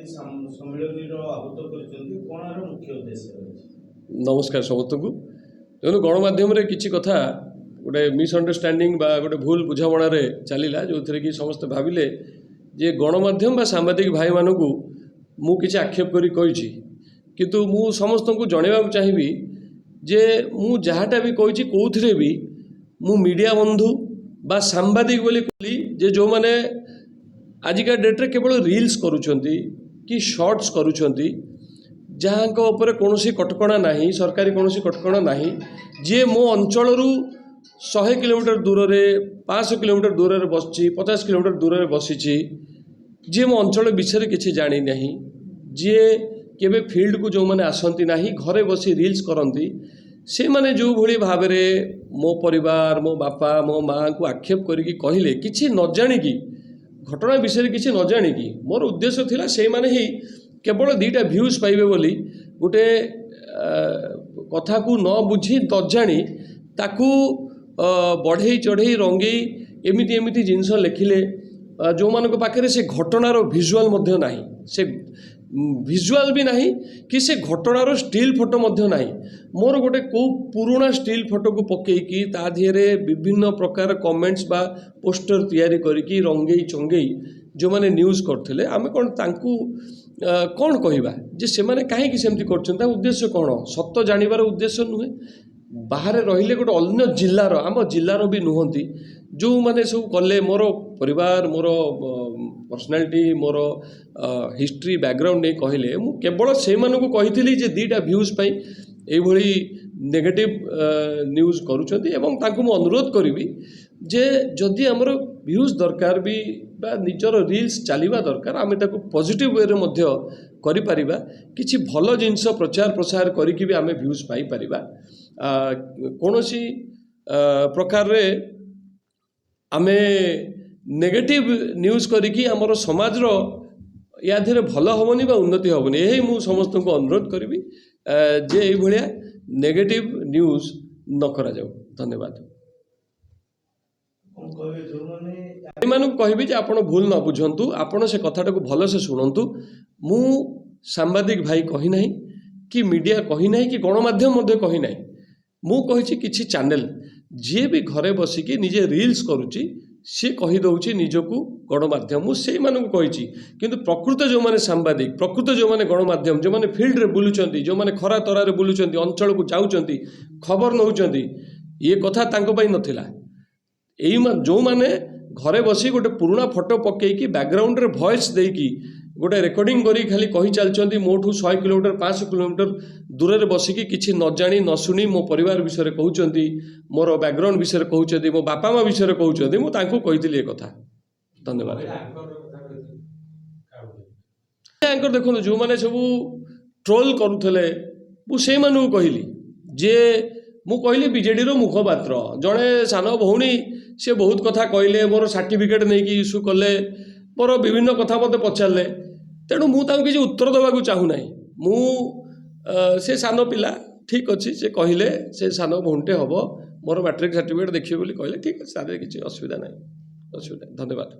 ସମ୍ମିଳନୀର ଆହୁତ କରିଛନ୍ତି କ'ଣ ଏହାର ମୁଖ୍ୟ ଉଦ୍ଦେଶ୍ୟ ରହିଛି? नमस्कार समस्त को तेणु गणमाध्यम किसी कथा गोटे मिसअंडरस्टैंडिंग बा गोटे भूल बुझामणार चलला जो थे कि समस्त भाविले जे गणमाध्यम बा सांबादिक भाई मानक मु किसी आक्षेप करी कही किंतु मु समस्त को जनवा चाहिए जे मु जहाँटा भी कही कौन भी मु मीडिया बंधु बा सांबादिक बोली कहली जे जो माने आजिका डेट्रे केवल रील्स करुँच कि शॉर्ट्स करुँच जहाँ कौन कटकणा नहीं सरकारी कौन कटकणा नहीं जी मो अंचल 100 किलोमीटर दूर रे 500 किलोमीटर दूर रे बस 50 किलोमीटर दूर रे बसी जी मो अंचल विषय किसी जानी नहीं जी केवे फील्ड को जो मैंने आसती ना घरे बसी रील्स करती से माने जो भली भाव मो परिवार मो बापा मो माँ को आक्षेप करके कहले किसी न जाणिकी घटना विषय किसी न जाणिकी मोर उद्देश्य थिला से माने ही केवल 2टा भ्यूज पाइबे बोली गोटे कथा को न बुझी न जानी ताकू बढ़ई चढ़ई रंगई एमिति एमिति जिनस लिखिले जो मान पाखे से घटनार भिजुआल मध्य नाही से भिजुआल भी नहीं कि से घटनार स्टिल फोटो मध्य नाही मोर गोटे को पुराना स्टिल फोटो को पकईकी ता दिहरे विभिन्न प्रकार कमेंट्स बा पोस्टर तैयारी करिकी रंगई चंगई जो माने न्यूज़ करथिले आमे कोन तांकू कौन कहवा जे से माने कहीं सेमती कर उद्देश्य कौन सत्य जानिबार उद्देश्य नुहे बाहर रहिले गोटे अन्य जिल्लार आम जिल्लार भी नुहति जो माने सब कले मोर परिवार मोर पर्सनालिटी मोर हिस्ट्री बैकग्राउंड नहीं कहले मु केवल से मानू कही जे 2टा भ्यूज पाई एभली नेगेटिव न्यूज करुँच मु अनुरोध करी जे जदि आमर भ्यूज दरकार भी बा निजर रील्स चलवा दरकार आम ताको पॉजिटिव वे मध्य करि परिबा किछि भल जिनस प्रचार प्रसार करिकि भी आम भ्यूज पाई परिबा कोनोसी प्रकार रे आमे नेगेटिव न्यूज करिकि आमर समाज रो या धीरे भल हेनी बा उन्नति हेनी यही मु समस्त को अनुरोध करी जे ये भाया नेगेटिव न्यूज न करा जाऊ। धन्यवाद। कहि आप भूल न बुझंतु आपण से कथाटा को भल से शुणु मु सांबादिक भाई कही ना कि मीडिया कही ना कि गणमाध्यम कही ना मु कही किछि चैनल जी भी घरे बसिकी निजे रील्स करुच्ची सी कहीदे निजको गणमाध्यम मुझे कही किंतु प्रकृत जो माने सांबादिक प्रकृत जो माने गणमाध्यम जो माने फील्ड रे बुलुचंती जो माने खरा तरारे बुलुचंती अंचल को जाउचंती खबर नौचंती ये कथा तांको पई नथिला एई जो माने घरे बसी गोटे पुराना फोटो पकईकी बैकग्राउंड रे वॉइस देकी गोटे रेकर्डिंग करी खाली कही चलती मोठू 100 किलोमीटर 500 किलोमीटर दूर रे बसिकी किछि न जानी न सुनी मो परिवार विषय कहउचंती मोर बैकग्राउंड विषय कहउचंती मो बापा माँ विषय कहउचंती मु तांको कहितली ए कथा। धन्यवाद। एंकर देखो जो माने सब ट्रोल करुथले मु से मानू कहली जे मु कहली बीजेडी रो मुखपात्र जड़े सान भौणी से बहुत कथा कहले मोर सर्टिफिकेट नहीं कि इश्यू कले मोर विभिन्न कथा मत पचारे तेणु मुझे किसी उत्तर देवाक चाहूना मु से सान पिला ठीक अच्छे से कहले से सान भौणटे हम मोर मैट्रिक सर्टिफिकेट देखिए बोली कहले ठीक अच्छे किसी असुविधा नहीं। धन्यवाद।